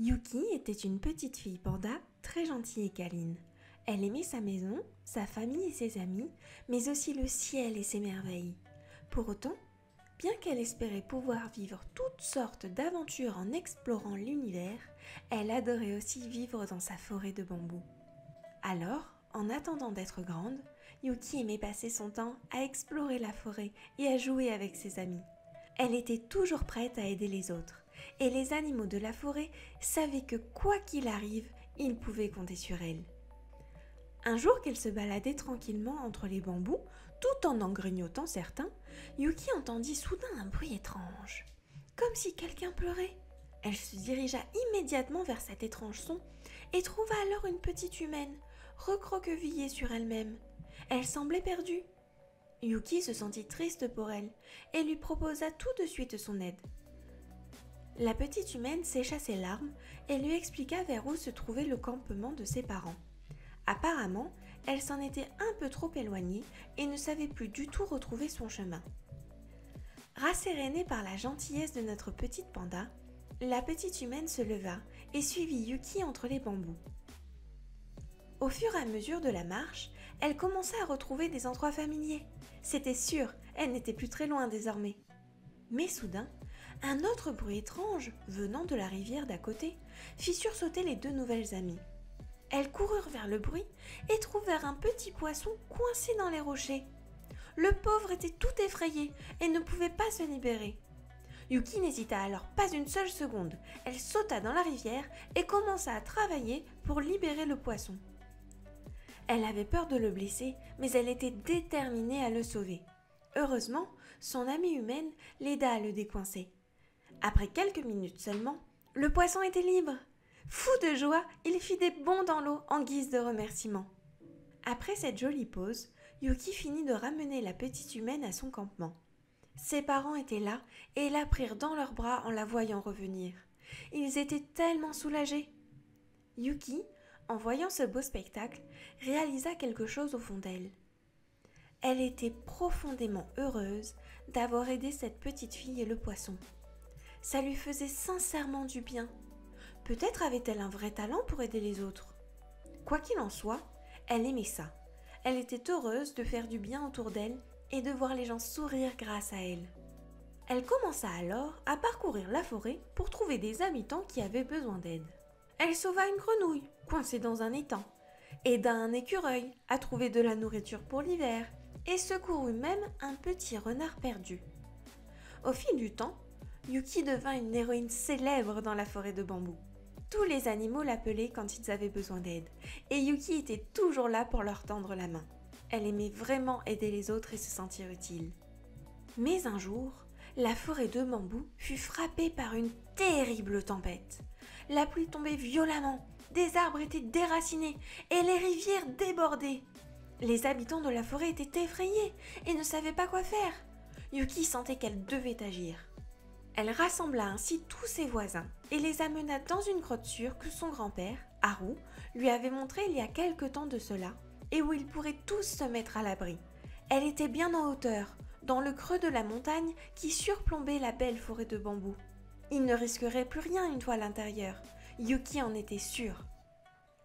Yuki était une petite fille panda très gentille et câline. Elle aimait sa maison, sa famille et ses amis, mais aussi le ciel et ses merveilles. Pour autant, bien qu'elle espérait pouvoir vivre toutes sortes d'aventures en explorant l'univers, elle adorait aussi vivre dans sa forêt de bambou. Alors, en attendant d'être grande, Yuki aimait passer son temps à explorer la forêt et à jouer avec ses amis. Elle était toujours prête à aider les autres, et les animaux de la forêt savaient que quoi qu'il arrive, ils pouvaient compter sur elle. Un jour qu'elle se baladait tranquillement entre les bambous, tout en grignotant certains, Yuki entendit soudain un bruit étrange, comme si quelqu'un pleurait. Elle se dirigea immédiatement vers cet étrange son et trouva alors une petite humaine, recroquevillée sur elle-même. Elle semblait perdue. Yuki se sentit triste pour elle et lui proposa tout de suite son aide. La petite humaine sécha ses larmes et lui expliqua vers où se trouvait le campement de ses parents. Apparemment, elle s'en était un peu trop éloignée et ne savait plus du tout retrouver son chemin. Rassérénée par la gentillesse de notre petite panda, la petite humaine se leva et suivit Yuki entre les bambous. Au fur et à mesure de la marche, elle commença à retrouver des endroits familiers. C'était sûr, elle n'était plus très loin désormais. Mais soudain, un autre bruit étrange, venant de la rivière d'à côté, fit sursauter les deux nouvelles amies. Elles coururent vers le bruit et trouvèrent un petit poisson coincé dans les rochers. Le pauvre était tout effrayé et ne pouvait pas se libérer. Yuki n'hésita alors pas une seule seconde. Elle sauta dans la rivière et commença à travailler pour libérer le poisson. Elle avait peur de le blesser, mais elle était déterminée à le sauver. Heureusement, son amie humaine l'aida à le décoincer. Après quelques minutes seulement, le poisson était libre. Fou de joie, il fit des bonds dans l'eau en guise de remerciement. Après cette jolie pause, Yuki finit de ramener la petite humaine à son campement. Ses parents étaient là et la prirent dans leurs bras en la voyant revenir. Ils étaient tellement soulagés. Yuki, en voyant ce beau spectacle, réalisa quelque chose au fond d'elle. Elle était profondément heureuse d'avoir aidé cette petite fille et le poisson. Ça lui faisait sincèrement du bien. Peut-être avait-elle un vrai talent pour aider les autres. Quoi qu'il en soit, elle aimait ça. Elle était heureuse de faire du bien autour d'elle et de voir les gens sourire grâce à elle. Elle commença alors à parcourir la forêt pour trouver des habitants qui avaient besoin d'aide. Elle sauva une grenouille, coincée dans un étang, aida un écureuil à trouver de la nourriture pour l'hiver et secourut même un petit renard perdu. Au fil du temps, Yuki devint une héroïne célèbre dans la forêt de bambou. Tous les animaux l'appelaient quand ils avaient besoin d'aide, et Yuki était toujours là pour leur tendre la main. Elle aimait vraiment aider les autres et se sentir utile. Mais un jour, la forêt de bambou fut frappée par une terrible tempête. La pluie tombait violemment, des arbres étaient déracinés et les rivières débordaient. Les habitants de la forêt étaient effrayés et ne savaient pas quoi faire. Yuki sentait qu'elle devait agir. Elle rassembla ainsi tous ses voisins et les amena dans une grotte sûre que son grand-père, Haru, lui avait montrée il y a quelque temps de cela et où ils pourraient tous se mettre à l'abri. Elle était bien en hauteur, dans le creux de la montagne qui surplombait la belle forêt de bambou. Ils ne risqueraient plus rien une fois à l'intérieur, Yuki en était sûre.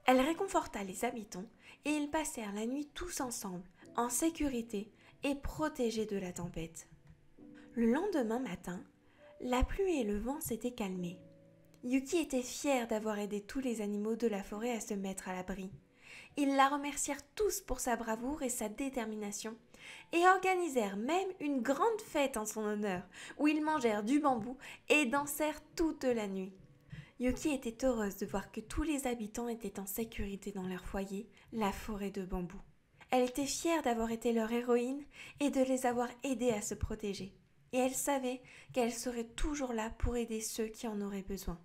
Elle réconforta les habitants et ils passèrent la nuit tous ensemble, en sécurité et protégés de la tempête. Le lendemain matin, la pluie et le vent s'étaient calmés. Yuki était fière d'avoir aidé tous les animaux de la forêt à se mettre à l'abri. Ils la remercièrent tous pour sa bravoure et sa détermination et organisèrent même une grande fête en son honneur où ils mangèrent du bambou et dansèrent toute la nuit. Yuki était heureuse de voir que tous les habitants étaient en sécurité dans leur foyer, la forêt de bambou. Elle était fière d'avoir été leur héroïne et de les avoir aidés à se protéger. Et elle savait qu'elle serait toujours là pour aider ceux qui en auraient besoin.